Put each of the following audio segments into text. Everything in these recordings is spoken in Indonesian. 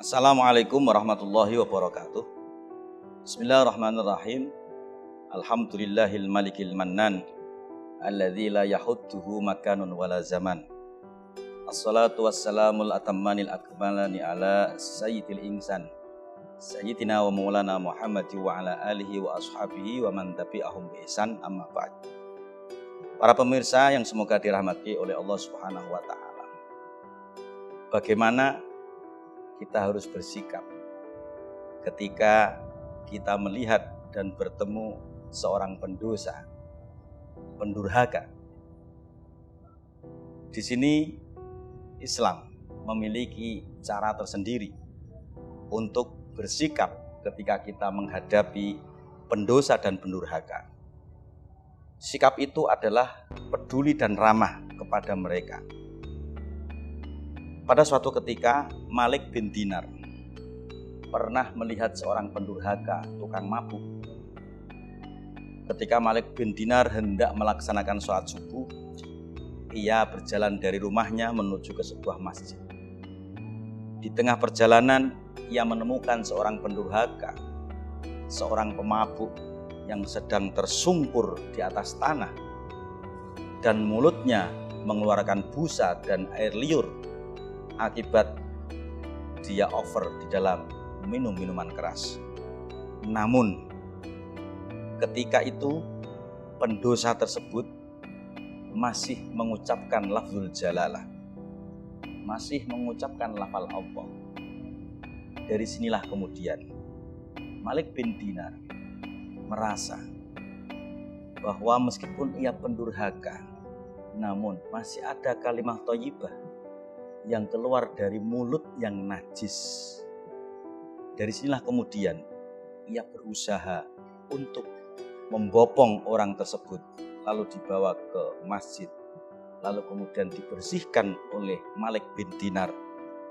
Assalamualaikum warahmatullahi wabarakatuh. Bismillahirrahmanirrahim. Alhamdulillahil malikil mannan alladzi la yahudduhu makanun wala zaman. Assalatu wassalamul atammanil akmalani ala sayyidil insan sayyidina wa maulana Muhammad wa ala alihi wa ashabihi wa man tabi'ahum bi ihsan, amma ba'd. Para pemirsa yang semoga dirahmati oleh Allah Subhanahu wa taala. Bagaimana kita harus bersikap ketika kita melihat dan bertemu seorang pendosa, pendurhaka. Di sini Islam memiliki cara tersendiri untuk bersikap ketika kita menghadapi pendosa dan pendurhaka. Sikap itu adalah peduli dan ramah kepada mereka. Pada suatu ketika, Malik bin Dinar pernah melihat seorang pendurhaka, tukang mabuk. Ketika Malik bin Dinar hendak melaksanakan sholat subuh, ia berjalan dari rumahnya menuju ke sebuah masjid. Di tengah perjalanan, ia menemukan seorang pendurhaka, seorang pemabuk yang sedang tersungkur di atas tanah dan mulutnya mengeluarkan busa dan air liur akibat dia over di dalam minum minuman keras. Namun ketika itu pendosa tersebut masih mengucapkan lafzul jalalah, masih mengucapkan lafal Allah. Dari sinilah kemudian Malik bin Dinar merasa bahwa meskipun ia pendurhaka, namun masih ada kalimat thayyibah yang keluar dari mulut yang najis. Dari sinilah kemudian ia berusaha untuk membopong orang tersebut, lalu dibawa ke masjid, lalu kemudian dibersihkan oleh Malik bin Dinar.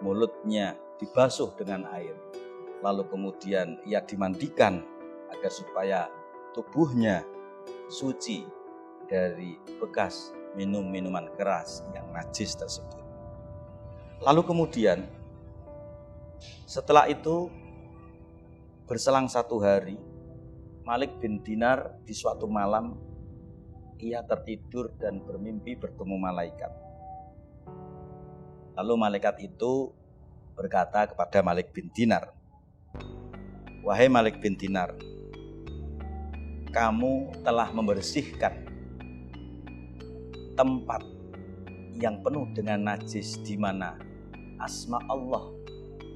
Mulutnya dibasuh dengan air, lalu kemudian ia dimandikan agar supaya tubuhnya suci dari bekas minum minuman keras yang najis tersebut. Lalu kemudian setelah itu berselang 1 hari, Malik bin Dinar di suatu malam ia tertidur dan bermimpi bertemu malaikat. Lalu malaikat itu berkata kepada Malik bin Dinar, "Wahai Malik bin Dinar, kamu telah membersihkan tempat yang penuh dengan najis, di mana asma Allah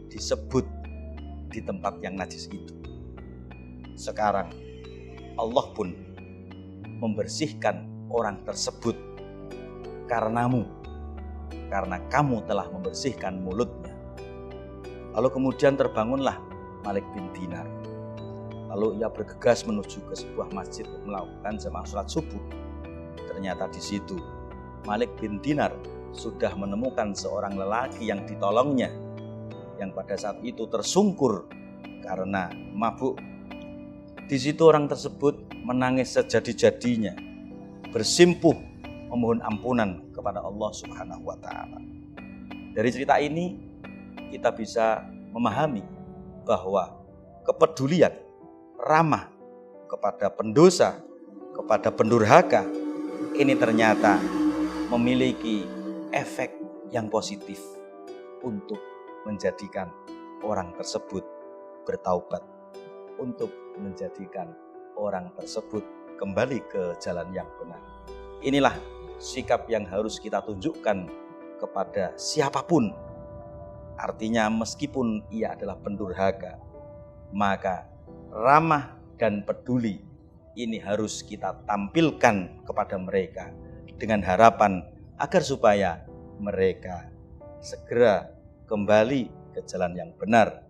disebut di tempat yang najis itu. Sekarang Allah pun membersihkan orang tersebut karenamu, karena kamu telah membersihkan mulutnya." Lalu kemudian terbangunlah Malik bin Dinar. Lalu ia bergegas menuju ke sebuah masjid untuk melakukan jamaah sholat subuh. Ternyata di situ Malik bin Dinar sudah menemukan seorang lelaki yang ditolongnya, yang pada saat itu tersungkur karena mabuk. Di situ orang tersebut menangis sejadi-jadinya, bersimpuh memohon ampunan kepada Allah Subhanahu wa taala. Dari cerita ini kita bisa memahami bahwa kepedulian, ramah kepada pendosa, kepada pendurhaka, ini ternyata memiliki efek yang positif untuk menjadikan orang tersebut bertaubat, untuk menjadikan orang tersebut kembali ke jalan yang benar. Inilah sikap yang harus kita tunjukkan kepada siapapun. Artinya meskipun ia adalah pendurhaka, maka ramah dan peduli ini harus kita tampilkan kepada mereka dengan harapan agar supaya mereka segera kembali ke jalan yang benar,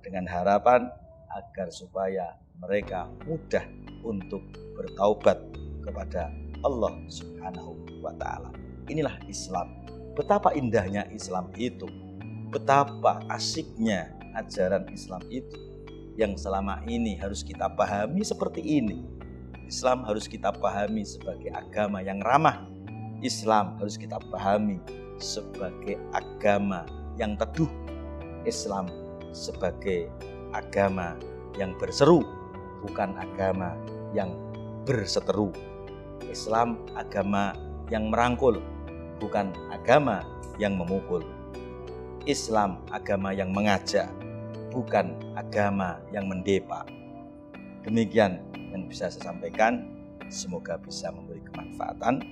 dengan harapan agar supaya mereka mudah untuk bertaubat kepada Allah Subhanahu wa taala. Inilah Islam. Betapa indahnya Islam itu, betapa asiknya ajaran Islam itu, yang selama ini harus kita pahami seperti ini. Islam harus kita pahami sebagai agama yang ramah. Islam harus kita pahami sebagai agama yang teduh. Islam sebagai agama yang berseru, bukan agama yang berseteru. Islam agama yang merangkul, bukan agama yang memukul. Islam agama yang mengajak, bukan agama yang mendepak. Demikian yang bisa saya sampaikan. Semoga bisa memberi kemanfaatan.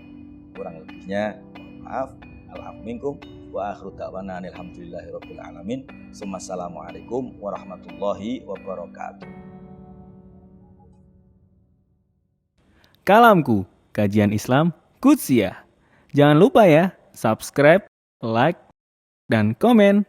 Kurang lebihnya mohon maaf. Al-afwu minkum wa akhiru da'wana alhamdulillahirabbil alamin. Assalamualaikum warahmatullahi wabarakatuh. Kalamku, kajian Islam Qudsiyah. Jangan lupa ya, subscribe, like, dan komen.